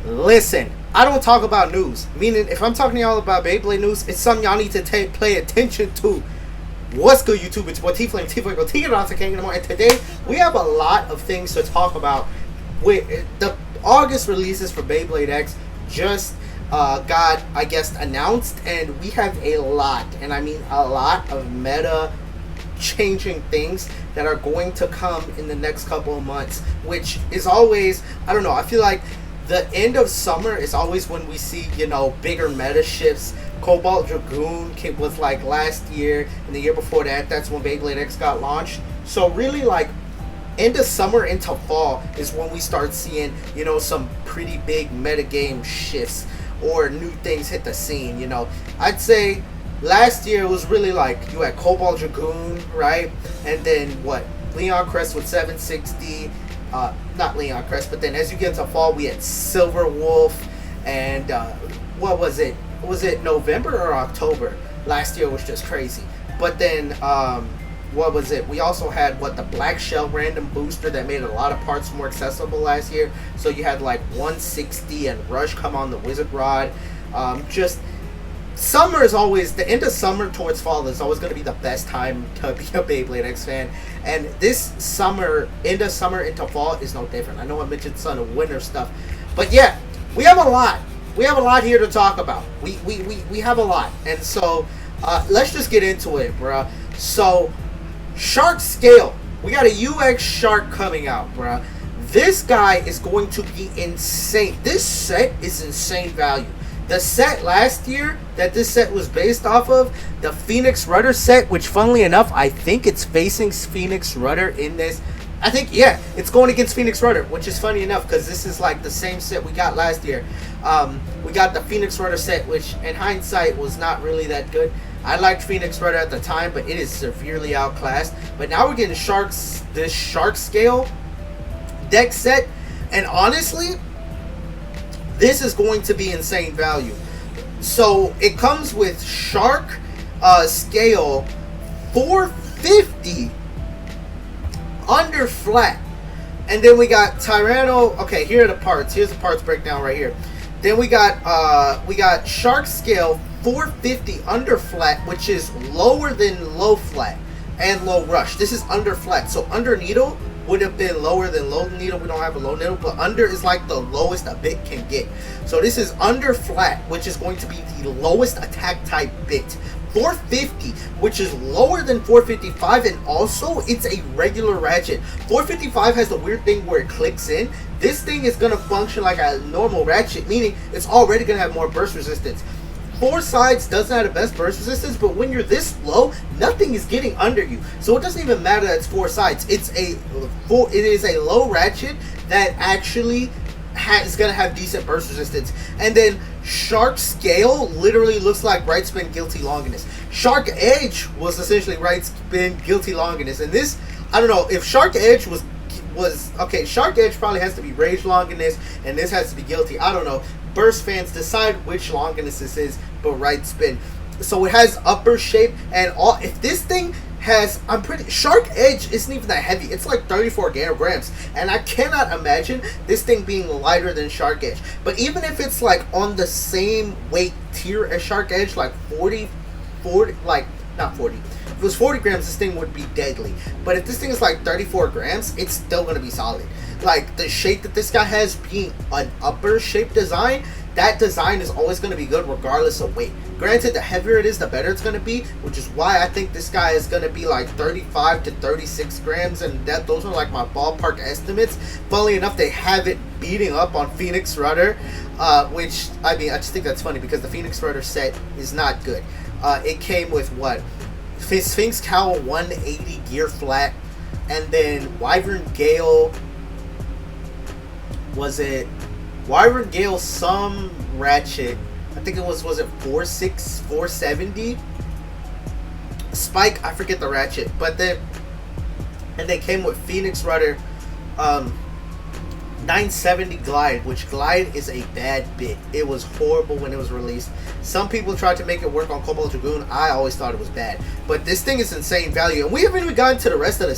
Listen, I don't talk about news. Meaning, if I'm talking to y'all about Beyblade news, it's something y'all need to pay attention to. What's good, YouTube? It's T-Flame, T-Flame, and today we have a lot of things to talk about. With the August releases for Beyblade X just got, I guess, announced, and we have a lot, and I mean a lot of meta changing things that are going to come in the next couple of months, which is always, I don't know, I feel like the end of summer is always when we see, you know, bigger meta shifts. Cobalt Dragoon was like last year, and the year before that, that's when Beyblade X got launched. So really, like, end of summer into fall is when we start seeing, you know, some pretty big metagame shifts or new things hit the scene. You know, I'd say last year it was really like you had Cobalt Dragoon, right? And then what? Leon Crest with 760. Not Leon Crest, but then as you get into fall, we had Silver Wolf, and what was it? Was it November or October? Last year was just crazy. But then, what was it? We also had the Black Shell random booster that made a lot of parts more accessible last year. So you had like 160 and Rush come on the Wizard Rod. Just summer is always, the end of summer towards fall is always going to be the best time to be a Beyblade X fan. And this summer, end of summer into fall is no different. I know I mentioned sun and winter stuff, but yeah, we have a lot. We have a lot here to talk about. We have a lot. And so let's just get into it, bruh. So Shark Scale. We got a UX Shark coming out, bruh. This guy is going to be insane. This set is insane value. The set last year that this set was based off of, the Phoenix Rudder set, which funnily enough, I think it's facing Phoenix Rudder in this. I think, yeah, it's going against Phoenix Rudder, which is funny enough because this is like the same set we got last year. We got the Phoenix Rudder set, which in hindsight was not really that good. I liked Phoenix Rudder at the time, but it is severely outclassed. But now we're getting this Shark Scale deck set, and honestly, this is going to be insane value. So it comes with Shark Scale 450 under flat, and then we got Tyranno. Okay, here are the parts. Here's the parts breakdown right here. Then we got Shark Scale 450 under flat, which is lower than low flat and low rush. This is under flat, so under needle would have been lower than low needle. We don't have a low needle, but under is like the lowest a bit can get. So this is under flat, which is going to be the lowest attack type bit. 450, which is lower than 455, and also it's a regular ratchet. 455 has the weird thing where it clicks in. This thing is going to function like a normal ratchet, meaning it's already going to have more burst resistance. 4 sides doesn't have the best burst resistance, but when you're this low, nothing is getting under you. So it doesn't even matter that it's 4 sides. It is a low ratchet that actually is going to have decent burst resistance. And then Shark Scale literally looks like Right Spin Guilty Longinus. Shark Edge was essentially Right Spin Guilty Longinus. And this, I don't know, if Shark Edge was okay, Shark Edge probably has to be Rage Longinus, and this has to be Guilty. I don't know. Burst fans decide which Longinus this is, but Right Spin. So it has upper shape, and all. If this thing has, I'm pretty, Shark Edge isn't even that heavy. It's like 34 grams, and I cannot imagine this thing being lighter than Shark Edge. But even if it's like on the same weight tier as Shark Edge, like 40, like not 40. If it was 40 grams, this thing would be deadly. But if this thing is like 34 grams, it's still going to be solid. Like, the shape that this guy has being an upper shape design, that design is always going to be good regardless of weight. Granted, the heavier it is, the better it's going to be, which is why I think this guy is going to be like 35 to 36 grams, and those are like my ballpark estimates. Funnily enough, they have it beating up on Phoenix Rudder, which, I mean, I just think that's funny because the Phoenix Rudder set is not good. It came with what? Sphinx Cowl 180 gear flat, and then Wyvern Gale, was it Wyvern Gale some ratchet? I think it was it 470? Spike, I forget the ratchet, but then, and they came with Phoenix Rudder 970 Glide, which Glide is a bad bit. It was horrible when it was released. Some people tried to make it work on Cobalt Dragoon. I always thought it was bad. But this thing is insane value. And we haven't even gotten to the rest of the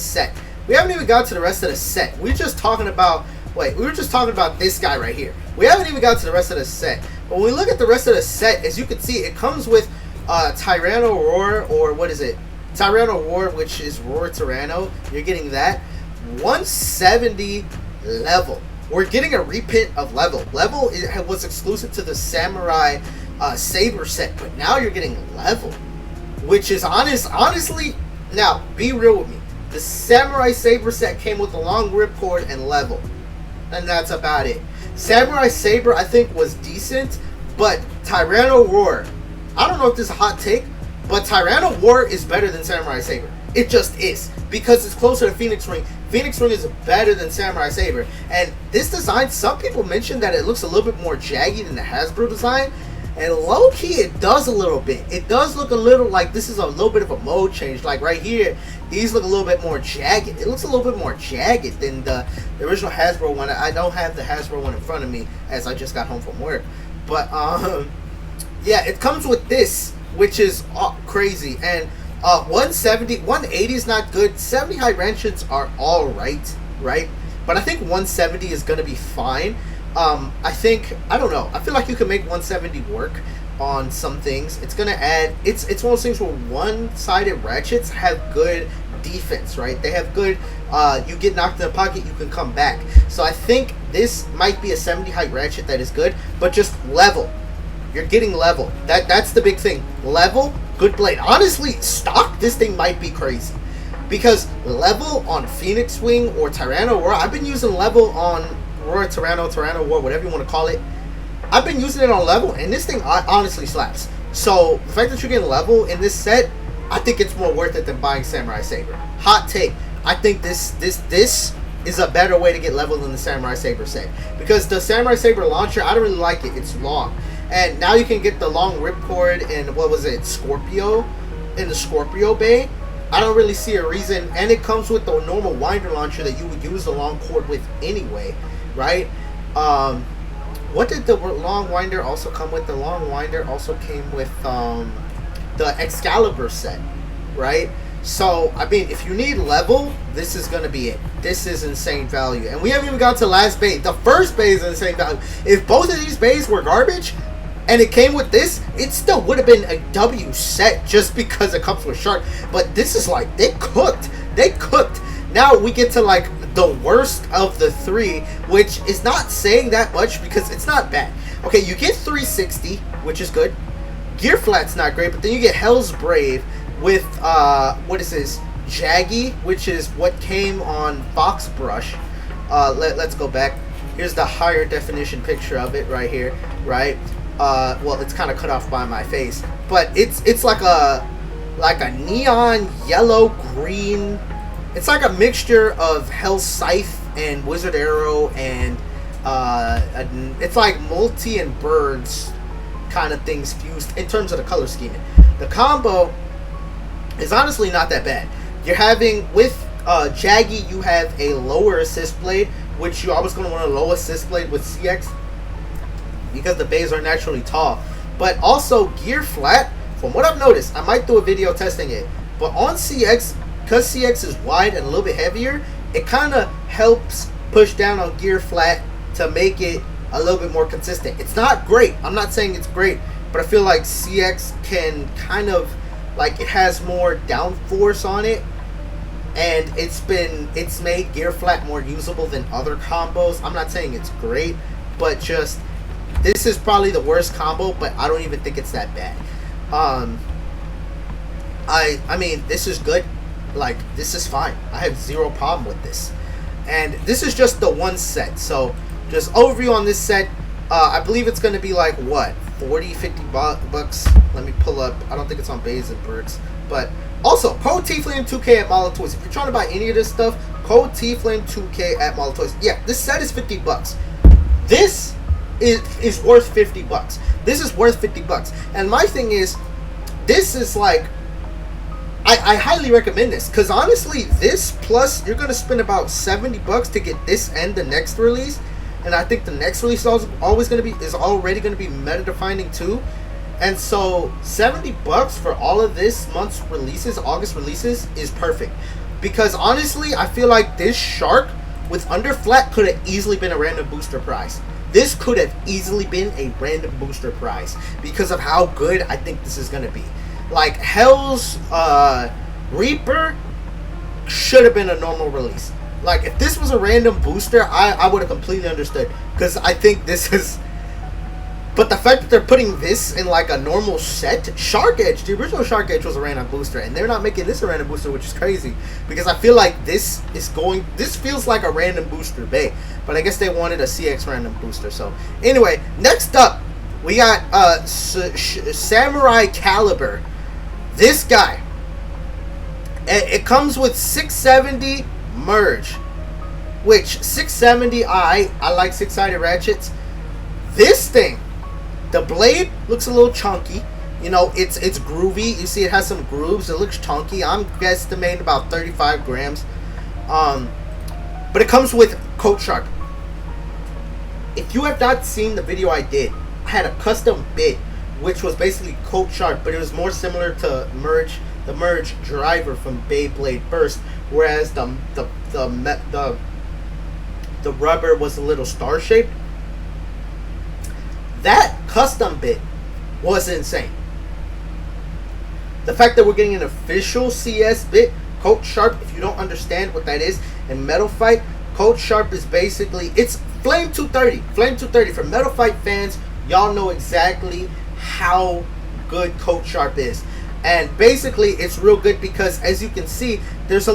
set. We're just talking about wait, we were just talking about this guy right here. We haven't even got to the rest of the set. But when we look at the rest of the set, as you can see, it comes with Tyranno Roar, or what is it? Tyranno Roar, which is Roar Tyranno. You're getting that. 170 level. We're getting a reprint of level. Level was exclusive to the Samurai Saber set, but now you're getting level, which is honestly, now be real with me. The Samurai Saber set came with a long ripcord and level, and that's about it. Samurai Saber, I think, was decent, but Tyranno Roar, I don't know if this is a hot take, but Tyranno Roar is better than Samurai Saber. It just is, because it's closer to Phoenix Ring. Phoenix Ring is better than Samurai Saber, and this design, some people mentioned that it looks a little bit more jaggy than the Hasbro design, and low-key it does a little bit. It does look a little like this is a little bit of a mode change. Like right here, these look a little bit more jagged. It looks a little bit more jagged than the original Hasbro one. I don't have the Hasbro one in front of me as I just got home from work, but yeah, it comes with this, which is crazy. And 170, 180 is not good. 70 high ranches are all right, but I think 170 is gonna be fine. I don't know. I feel like you can make 170 work on some things. It's gonna add. It's one of those things where one-sided ratchets have good defense, right? They have good. You get knocked in the pocket, you can come back. So I think this might be a 70 height ratchet that is good, but just level. You're getting level. That's the big thing. Level, good blade. Honestly, stock this thing might be crazy, because level on Phoenix Wing or Tyranno Roar. I've been using level on Roar Tyranno Roar, whatever you want to call it. I've been using it on level, and this thing honestly slaps. So the fact that you're getting level in this set, I think it's more worth it than buying Samurai Saber. Hot take. I think this is a better way to get level than the Samurai Saber set, because the Samurai Saber launcher, I don't really like it. It's long, and now you can get the long ripcord in, what was it, Scorpio, in the Scorpio Bay. I don't really see a reason, and it comes with the normal winder launcher that you would use the long cord with anyway, right? What did the long winder also come with? The long winder also came with the Excalibur set, right? So, I mean, if you need level, this is going to be it. This is insane value. And we haven't even got to the last bay. The first bay is insane value. If both of these bays were garbage and it came with this, it still would have been a W set just because it comes with Shark. But this is like, they cooked. They cooked. Now we get to like the worst of the three, which is not saying that much because it's not bad. Okay, you get 360, which is good. Gear Flat's not great, but then you get Hell's Brave with, what is this? Jaggy, which is what came on Fox Brush. Let's go back. Here's the higher definition picture of it right here, right? Well, it's kind of cut off by my face, but it's like a neon yellow green. It's like a mixture of Hell's Scythe and Wizard Arrow, and it's like multi and birds kind of things fused in terms of the color scheming. The combo is honestly not that bad. You're having, with Jaggy, you have a lower assist blade, which you're always going to want a low assist blade with CX because the bays are naturally tall. But also Gear Flat, from what I've noticed, I might do a video testing it, but on CX, because CX is wide and a little bit heavier, it kind of helps push down on Gear Flat to make it a little bit more consistent. It's not great. I'm not saying it's great, but I feel like CX can kind of, like, it has more downforce on it, and it's made Gear Flat more usable than other combos. I'm not saying it's great, but just this is probably the worst combo, but I don't even think it's that bad. I mean, this is good. Like, this is fine. I have zero problem with this. And this is just the one set. So, just overview on this set. I believe it's going to be like, what, 40, 50 bucks? Let me pull up. I don't think it's on Bays and Berks. But, also, code TFlame2K at Mall of Toys. If you're trying to buy any of this stuff, code TFlame2K at Mall of Toys. Yeah, this set is 50 bucks. This is worth 50 bucks. This is worth 50 bucks. And my thing is, this is like, I highly recommend this, because honestly, this plus you're gonna spend about 70 bucks to get this and the next release, and I think the next release is already gonna be meta defining too, and so 70 bucks for all of this month's releases, August releases, is perfect, because honestly, I feel like this Shark with under flat could have easily been a random booster prize. This could have easily been a random booster prize because of how good I think this is going to be. Like, Hell's Reaper should have been a normal release. Like, if this was a random booster, I would have completely understood. Because I think this is... But the fact that they're putting this in, like, a normal set... Shark Edge, the original Shark Edge was a random booster. And they're not making this a random booster, which is crazy. Because I feel like this is going... This feels like a random booster bay. But I guess they wanted a CX random booster. So, anyway, next up, we got Samurai Calibur. This guy... It comes with 670 merge, which 670 I like 6-sided ratchets. This thing, the blade looks a little chunky. You know, it's groovy. You see, it has some grooves. It looks chunky. I'm guesstimating about 35 grams. But it comes with Coat Shark. If you have not seen the video I did, I had a custom bit, which was basically Coat Shark, but it was more similar to the merge driver from Beyblade Burst, whereas the rubber was a little star shaped. That custom bit was insane. The fact that we're getting an official CS bit, Coat Sharp, if you don't understand what that is, in Metal Fight, Coat Sharp is basically, it's Flame 230. Flame 230 for Metal Fight fans, y'all know exactly how good Coat Sharp is. And basically, it's real good because, as you can see, there's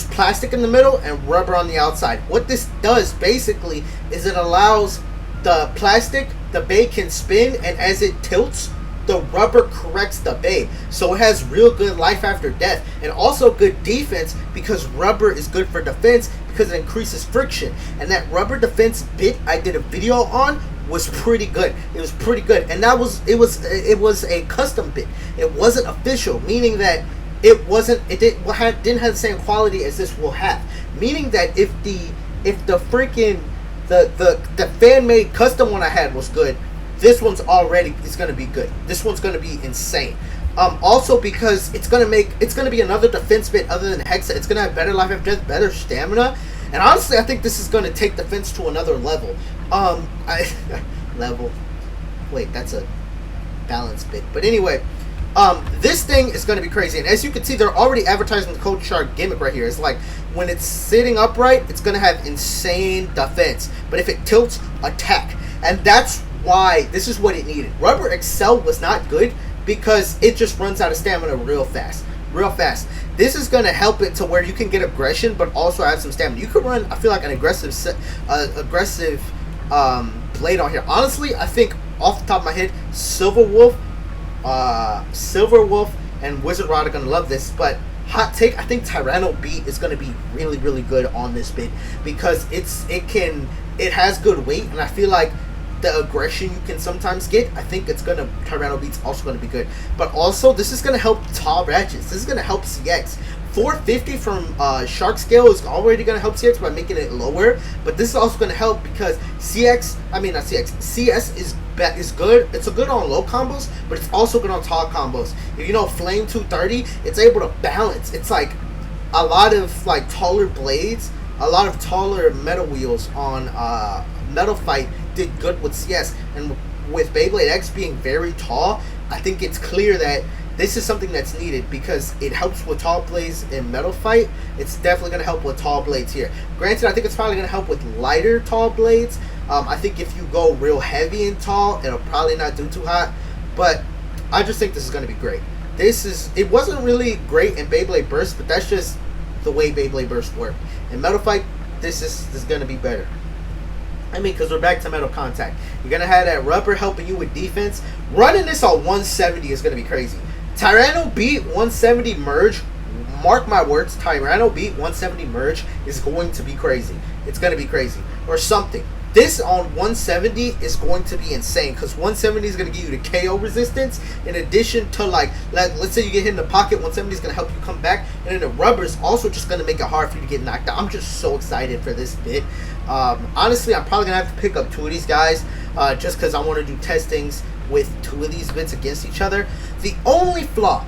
plastic in the middle and rubber on the outside. What this does, basically, is it allows the plastic, the bay can spin, and as it tilts, the rubber corrects the bay. So it has real good life after death, and also good defense, because rubber is good for defense because it increases friction. And that rubber defense bit I did a video on was pretty good. It was pretty good, and it was a custom bit. It wasn't official, meaning that it didn't have the same quality as this will have. Meaning that if the freaking the fan made custom one I had was good, this one's already is gonna be good. This one's gonna be insane. Also because it's gonna be another defense bit other than Hexa. It's gonna have better life after death, better stamina. And honestly, I think this is going to take defense to another level. Wait, that's a balance bit. But anyway, this thing is going to be crazy. And as you can see, they're already advertising the Coat Shark gimmick right here. It's like, when it's sitting upright, it's going to have insane defense. But if it tilts, attack. And that's why this is what it needed. Rubber Excel was not good because it just runs out of stamina real fast. This is going to help it to where you can get aggression, but also have some stamina. You could run, I feel like, an aggressive blade on here. Honestly, I think, off the top of my head, Silver Wolf, and Wizard Rod are going to love this. But hot take, I think Tyranno Beat is going to be really, really good on this bit because it has good weight, and I feel like the aggression you can sometimes get, I think Tyranno Beat's also going to be good. But also, this is going to help tall ratchets. This is going to help CX. 450 from Shark Scale is already going to help CX by making it lower. But this is also going to help because CS is good. It's good on low combos, but it's also good on tall combos. If you know Flame 230, it's able to balance. It's like a lot of like taller blades, a lot of taller metal wheels on Metal Fight did good with CS, and with Beyblade X being very tall, I think it's clear that this is something that's needed because it helps with tall blades in Metal Fight. It's definitely going to help with tall blades here. Granted, I think it's probably going to help with lighter tall blades. I think if you go real heavy and tall, it'll probably not do too hot, but I just think this is going to be great. It wasn't really great in Beyblade Burst, but that's just the way Beyblade Burst worked. In Metal Fight, this is going to be better. I mean, because we're back to metal contact. You're going to have that rubber helping you with defense. Running this on 170 is going to be crazy. Tyranno Beat 170 merge. Mark my words. Tyranno Beat 170 merge is going to be crazy. It's going to be crazy. Or something. This on 170 is going to be insane because 170 is going to give you the KO resistance in addition to like let's say you get hit in the pocket, 170 is going to help you come back, and then the rubber is also just going to make it hard for you to get knocked out. I'm just so excited for this bit. Honestly, I'm probably going to have to pick up 2 of these guys just because I want to do testings with 2 of these bits against each other. The only flaw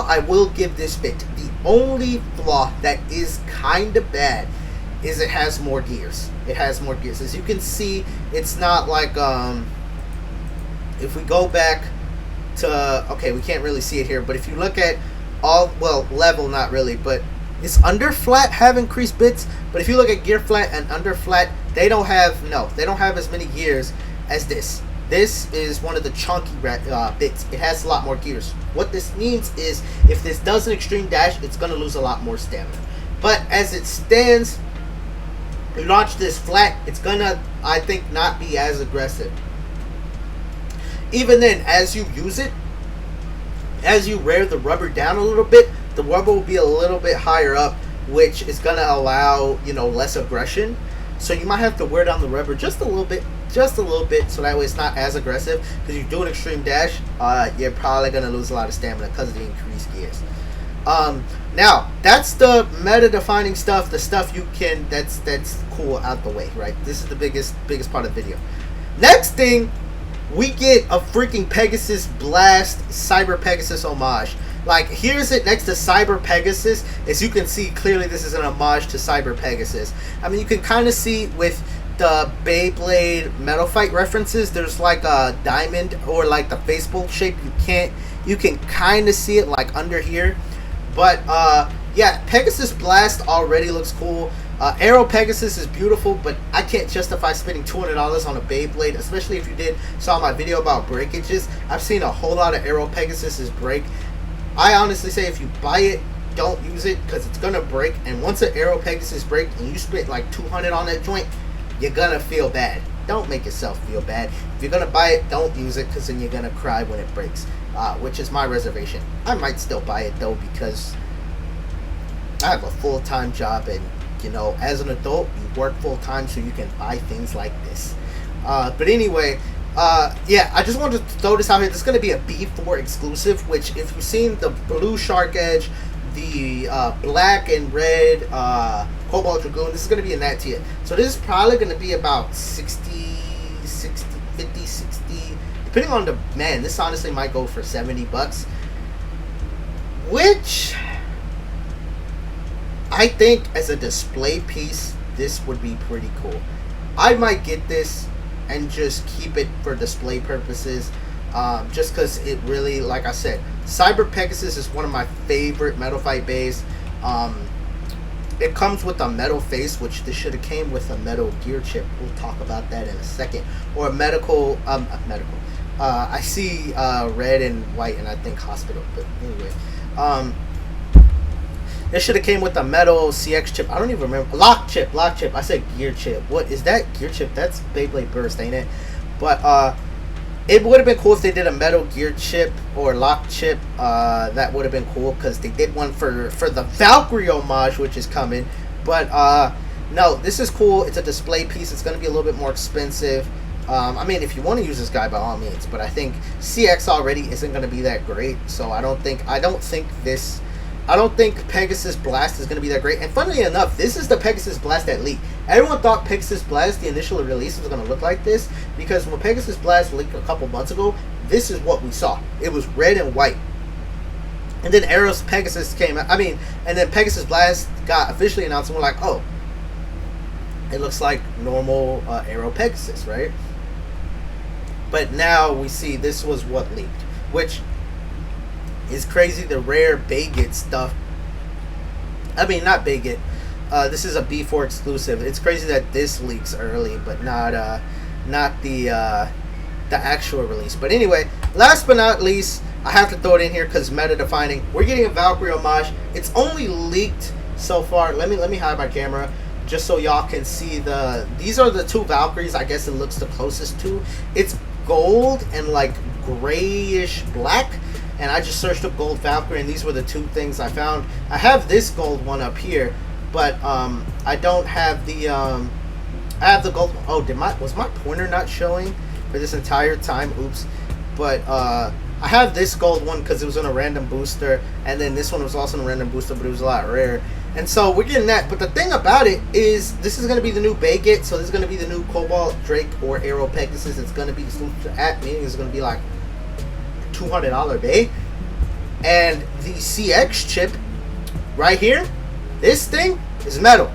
I will give this bit, the only flaw that is kind of bad is it has more gears. It has more gears. As you can see, it's not like if we go back to, okay, we can't really see it here, but if you look at all, well, level, not really, but it's under flat have increased bits, but if you look at gear flat and under flat, they don't have, no, they don't have as many gears as this. This is one of the chunky bits. It has a lot more gears. What this means is if this does an extreme dash, it's going to lose a lot more stamina. But as it stands, you launch this flat, it's going to, I think, not be as aggressive. Even then, as you use it, as you wear the rubber down a little bit, the rubber will be a little bit higher up, which is going to allow, you know, less aggression. So you might have to wear down the rubber just a little bit, so that way it's not as aggressive. Because you do an extreme dash, you're probably going to lose a lot of stamina because of the increased gears. Now, that's the meta-defining stuff, the stuff you can, that's cool out the way, right? This is the biggest part of the video. Next thing, we get a freaking Pegasus Blast Cyber Pegasus homage. Like, here's it next to Cyber Pegasus. As you can see, clearly this is an homage to Cyber Pegasus. I mean, you can kind of see with the Beyblade Metal Fight references, there's like a diamond or like the baseball shape. You can kind of see it like under here. But yeah, Pegasus Blast already looks cool. Aero Pegasus is beautiful, but I can't justify spending $200 on a Beyblade, especially if you saw my video about breakages. I've seen a whole lot of Aero Pegasuses break. I honestly say if you buy it, don't use it because it's gonna break. And once an Aero Pegasus breaks and you spent like $200 on that joint, you're gonna feel bad. Don't make yourself feel bad. If you're gonna buy it, don't use it because then you're gonna cry when it breaks, which is my reservation. I might still buy it though because I have a full-time job, and you know, as an adult, you work full-time so you can buy things like this. But anyway, yeah, I just wanted to throw this out here. This is going to be a B4 exclusive, which if you've seen the blue Shark Edge, the black and red Cobalt Dragoon, this is going to be in that tier. So this is probably going to be about 50, 60, depending on the, man, this honestly might go for $70, which I think as a display piece, this would be pretty cool. I might get this and just keep it for display purposes, just because it really, like I said, Cyber Pegasus is one of my favorite Metal Fight bays. It comes with a metal face, which this should have came with a metal gear chip. We'll talk about that in a second. Or a medical, I see red and white, and I think hospital, but anyway. This should have came with a metal CX chip. I don't even remember. Lock chip. I said gear chip. What is that? Gear chip? That's Beyblade Burst, ain't it? But it would have been cool if they did a metal gear chip or lock chip. That would have been cool because they did one for the Valkyrie homage, which is coming. But no, this is cool. It's a display piece. It's going to be a little bit more expensive. I mean, if you want to use this guy, by all means. But I think CX already isn't going to be that great. So I don't think Pegasus Blast is going to be that great. And funnily enough, this is the Pegasus Blast that leaked. Everyone thought Pegasus Blast, the initial release, was going to look like this. Because when Pegasus Blast leaked a couple months ago, this is what we saw. It was red and white. And then Aeros Pegasus came out. And then Pegasus Blast got officially announced. And we're like, oh, it looks like normal Aero Pegasus, right? But now we see this was what leaked. Which is crazy, the rare Beyblade stuff. Not Beyblade. This is a B4 exclusive. It's crazy that this leaks early, but not the actual release. But anyway, last but not least, I have to throw it in here because meta defining. We're getting a Valkyrie homage. It's only leaked so far. Let me hide my camera just so y'all can see these are the two Valkyries I guess it looks the closest to. It's gold and like grayish black. And I just searched up gold Valkyrie, and these were the two things I found. I have this gold one up here, but I don't have the I have the gold one. Oh, was my pointer not showing for this entire time? Oops. But I have this gold one because it was in a random booster, and then this one was also in a random booster, but it was a lot rare. And so we're getting that. But the thing about it is this is going to be the new Beyblade, so this is going to be the new Cobalt Drake or Aero Pegasus. It's going to be exclusive to at, meaning it's going to be like $200 bay. And the CX chip right here, this thing is metal.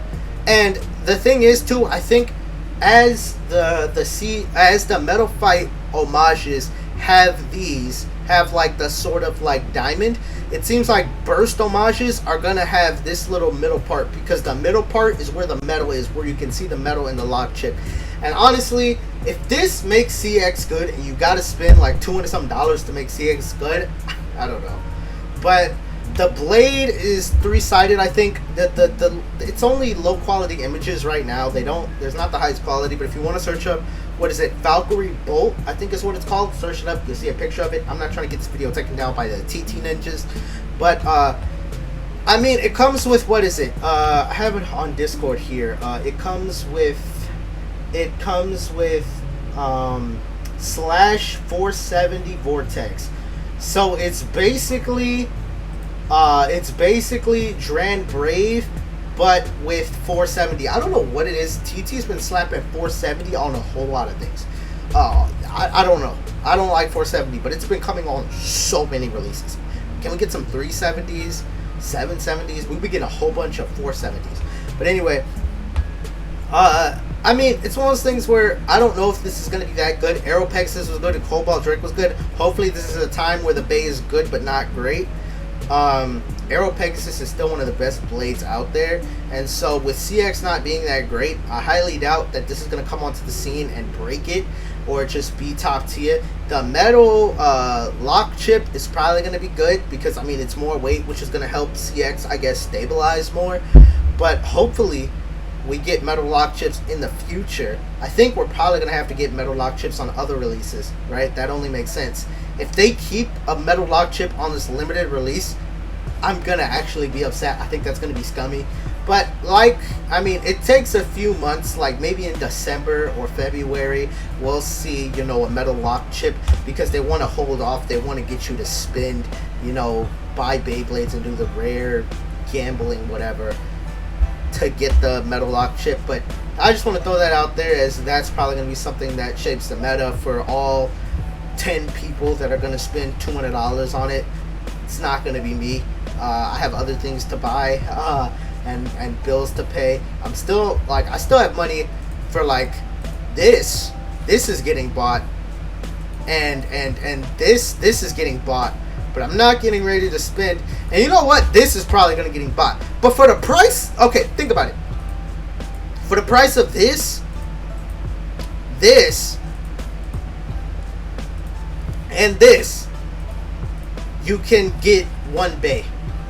And the thing is too, I think as the Metal Fight homages have like the sort of like diamond, it seems like burst homages are gonna have this little middle part, because the middle part is where the metal is, where you can see the metal in the lock chip. And honestly, if this makes CX good and you gotta spend like $200 something to make CX good, I don't know. But the blade is three-sided. I think that the it's only low quality images right now. There's not the highest quality, but if you want to search up, what is it, Valkyrie Bolt, I think is what it's called, search it up, you'll see a picture of it. I'm not trying to get this video taken down by the TT ninjas, but I mean, it comes with, what is it, I have it on Discord here. It comes with slash 470 vortex. So it's basically Dran Brave, but with 470. I don't know what it is. TT's been slapping 470 on a whole lot of things. I don't know. I don't like 470, but it's been coming on so many releases. Can we get some 370s, 770s? We've been getting a whole bunch of 470s. But anyway, I mean, it's one of those things where I don't know if this is going to be that good. Arrow Pegasus was good and Cobalt Drake was good. Hopefully this is a time where the Bay is good but not great. Arrow Pegasus is still one of the best blades out there, and so with CX not being that great, I highly doubt that this is going to come onto the scene and break it or just be top tier. The metal lock chip is probably going to be good because, I mean, it's more weight, which is going to help CX, I guess, stabilize more. But hopefully we get metal lock chips in the future. I think we're probably going to have to get metal lock chips on other releases, right? That only makes sense. If they keep a metal lock chip on this limited release, I'm going to actually be upset. I think that's going to be scummy. But, like, I mean, it takes a few months, like maybe in December or February, we'll see, you know, a metal lock chip, because they want to hold off. They want to get you to spend, you know, buy Beyblades and do the rare gambling, whatever, to get the metal lock chip. But I just want to throw that out there, as that's probably going to be something that shapes the meta for all 10 people that are going to spend $200 on it. It's not going to be me. I have other things to buy and bills to pay. I still have money for, like, this is getting bought, and this is getting bought, but I'm not getting ready to spend. And you know what? This is probably going to getting bought. But for the price, okay, think about it. For the price of this, and this, you can get one Bay.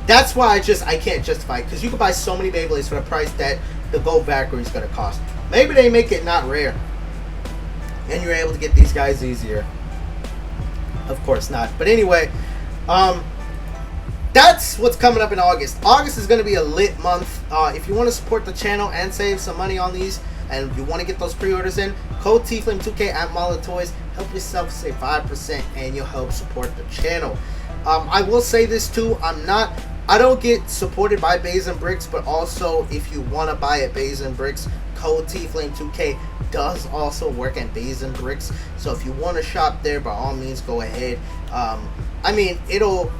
That's why I can't justify it, because you can buy so many Beyblades for the price that the Gold Valkyrie is going to cost. Maybe they make it not rare, and you're able to get these guys easier. Of course not. But anyway, that's what's coming up in August. August is going to be a lit month. If you want to support the channel and save some money on these, and you want to get those pre-orders in, code TFlame2K at Mala Toys. Help yourself save 5%, and you'll help support the channel. I will say this too. I don't get supported by Bays and Bricks, but also if you want to buy at Bays and Bricks, code TFlame2K does also work at Bays and Bricks. So if you want to shop there, by all means, go ahead. I mean,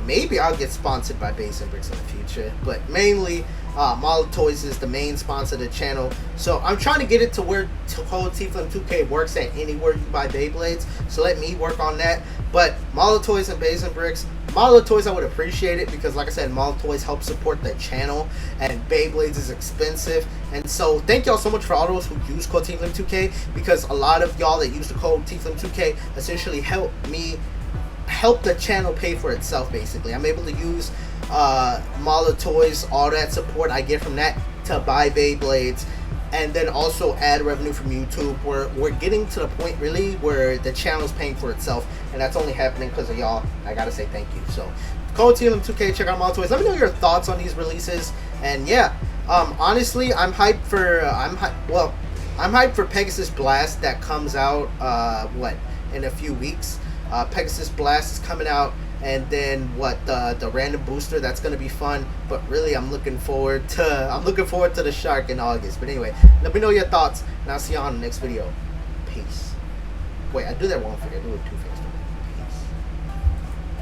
maybe I'll get sponsored by Bays and Bricks in the future, but mainly Mala Toys is the main sponsor of the channel. So I'm trying to get it to where code TFlame2K works at anywhere you buy Beyblades. So let me work on that. But Mala Toys and Bays and Bricks, Mala Toys, I would appreciate it, because like I said, Mala Toys help support the channel, and Beyblades is expensive. And so thank y'all so much for all those who use code TFlame2K, because a lot of y'all that use the code TFlame2K essentially help the channel pay for itself, basically. I'm able to use Mala Toys, all that support I get from that, to buy Beyblades, and then also add revenue from YouTube. We're getting to the point really where the channel's paying for itself, and that's only happening because of y'all. I gotta say thank you. So code TFlame2K, check out Mala Toys. Let me know your thoughts on these releases. And yeah, honestly, I'm hyped for Pegasus Blast that comes out in a few weeks. Pegasus Blast is coming out, and then the random booster, that's gonna be fun. But really, I'm looking forward to the Shark in August. But anyway, let me know your thoughts, and I'll see you on the next video. Peace. Wait, I do that wrong. I do it too fast.